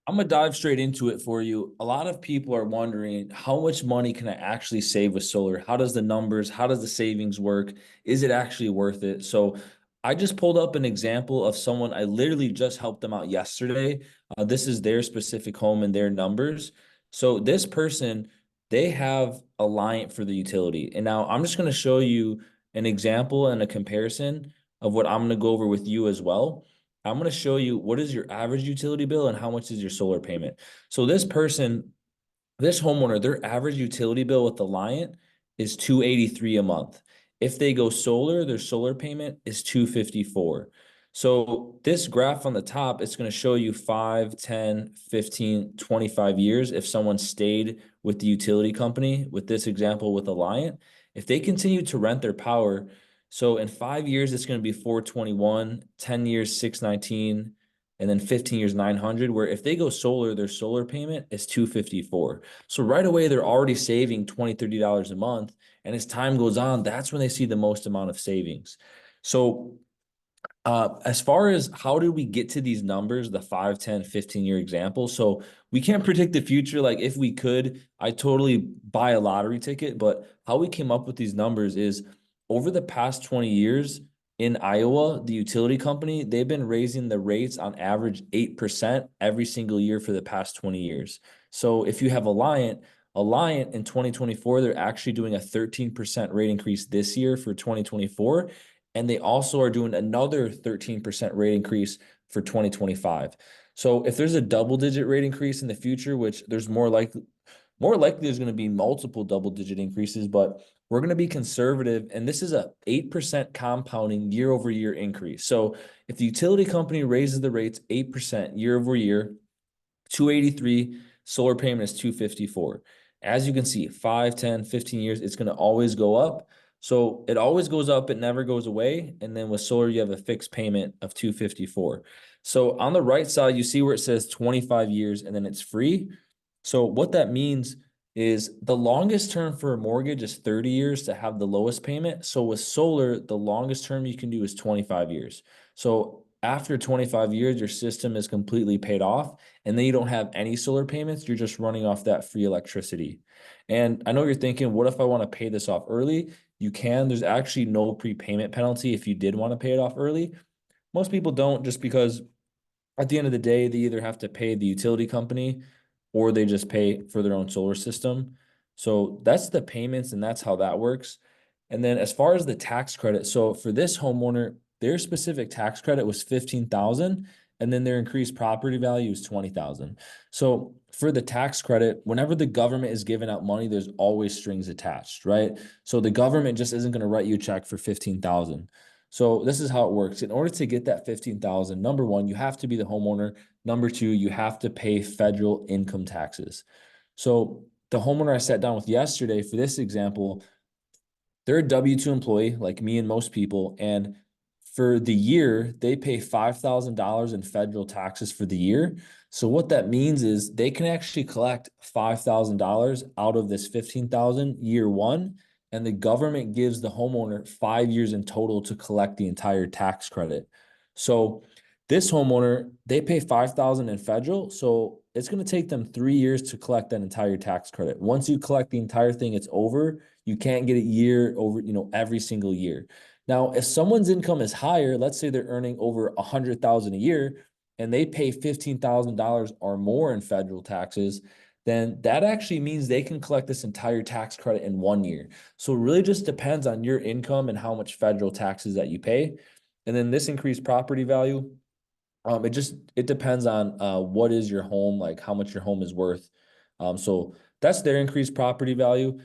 I'm gonna dive straight into it for you. A lot of people are wondering how much money can I actually save with solar? How does the numbers, how does the savings work? Is it actually worth it? So I just pulled up an example of someone I literally just helped them out yesterday. This is their specific home and their numbers. So this person, they have a Alliant for the utility. And now I'm just gonna show you an example and a comparison of what I'm gonna go over with you as well. I'm going to show you what is your average utility bill and how much is your solar payment. So this person, this homeowner, their average utility bill with the Alliant is 283 a month. If they go solar, their solar payment is 254. So this graph on the top, it's going to show you 5, 10, 15, 25 years if someone stayed with the utility company, with this example with Alliant. If they continue to rent their power, so in 5 years, it's going to be 421, 10 years, 619, and then 15 years, 900, where if they go solar, their solar payment is 254. So right away, they're already saving $20, $30 a month. And as time goes on, that's when they see the most amount of savings. So as far as how did we get to these numbers, the 5, 10, 15-year example? So we can't predict the future. Like if we could, I totally buy a lottery ticket. But how we came up with these numbers is over the past 20 years in Iowa, the utility company, they've been raising the rates on average 8% every single year for the past 20 years. So if you have Alliant in 2024, they're actually doing a 13% rate increase this year for 2024. And they also are doing another 13% rate increase for 2025. So if there's a double-digit rate increase in the future, which there's more likely there's going to be multiple double-digit increases, but we're going to be conservative. And this is a 8% compounding year-over-year increase. So if the utility company raises the rates 8% year over year, 283, solar payment is 254. As you can see, 5, 10, 15 years, it's going to always go up. So it always goes up, it never goes away. And then with solar, you have a fixed payment of 254. So on the right side, you see where it says 25 years and then it's free. So what that means is the longest term for a mortgage is 30 years to have the lowest payment. So with solar, the longest term you can do is 25 years. So after 25 years, your system is completely paid off, and then you don't have any solar payments. You're just running off that free electricity. And I know you're thinking, what if I want to pay this off early? You can. There's actually no prepayment penalty if you did want to pay it off early. Most people don't, just because at the end of the day, they either have to pay the utility company or they just pay for their own solar system. So that's the payments and that's how that works. And then as far as the tax credit, so for this homeowner, their specific tax credit was 15,000 and then their increased property value is 20,000. So for the tax credit, whenever the government is giving out money, there's always strings attached, right? So the government just isn't going to write you a check for 15,000. So this is how it works. In order to get that 15,000, number one, you have to be the homeowner. Number two, you have to pay federal income taxes. So the homeowner I sat down with yesterday for this example, they're a W-2 employee like me and most people. And for the year, they pay $5,000 in federal taxes for the year. So what that means is they can actually collect $5,000 out of this 15,000 year one, and the government gives the homeowner 5 years in total to collect the entire tax credit. So this homeowner, they pay 5,000 in federal, so it's going to take them 3 years to collect that entire tax credit. Once you collect the entire thing, it's over. You can't get it year over, every single year. Now, if someone's income is higher, let's say they're earning over 100,000 a year and they pay $15,000 or more in federal taxes, then that actually means they can collect this entire tax credit in 1 year. So it really just depends on your income and how much federal taxes that you pay. And then this increased property value, it depends on what is your home, like how much your home is worth. So that's their increased property value.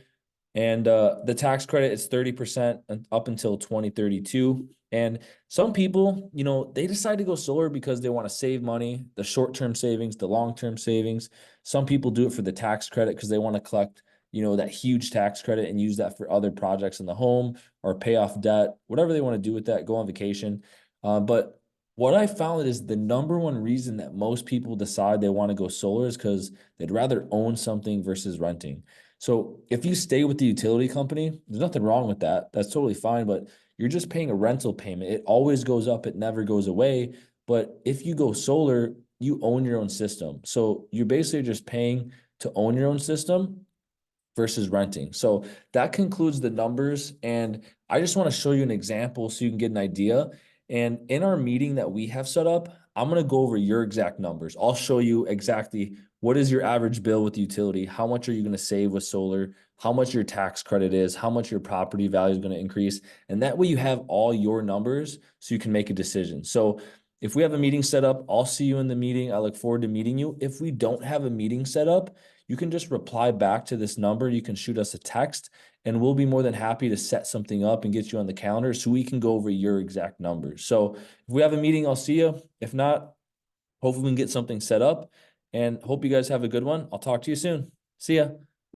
And the tax credit is 30% up until 2032. And some people, they decide to go solar because they want to save money, the short-term savings, the long-term savings. Some people do it for the tax credit because they want to collect, that huge tax credit and use that for other projects in the home or pay off debt, whatever they want to do with that, go on vacation. But what I found is the number one reason that most people decide they want to go solar is because they'd rather own something versus renting. So if you stay with the utility company, there's nothing wrong with that. That's totally fine, but you're just paying a rental payment. It always goes up, it never goes away. But if you go solar, you own your own system. So you're basically just paying to own your own system versus renting. So that concludes the numbers. And I just want to show you an example so you can get an idea. And in our meeting that we have set up, I'm going to go over your exact numbers. I'll show you exactly what is your average bill with utility, how much are you going to save with solar, how much your tax credit is, how much your property value is going to increase. And that way you have all your numbers so you can make a decision. So if we have a meeting set up, I'll see you in the meeting. I look forward to meeting you. If we don't have a meeting set up, you can just reply back to this number. You can shoot us a text and we'll be more than happy to set something up and get you on the calendar so we can go over your exact numbers. So if we have a meeting, I'll see you. If not, hopefully we can get something set up and hope you guys have a good one. I'll talk to you soon. See ya.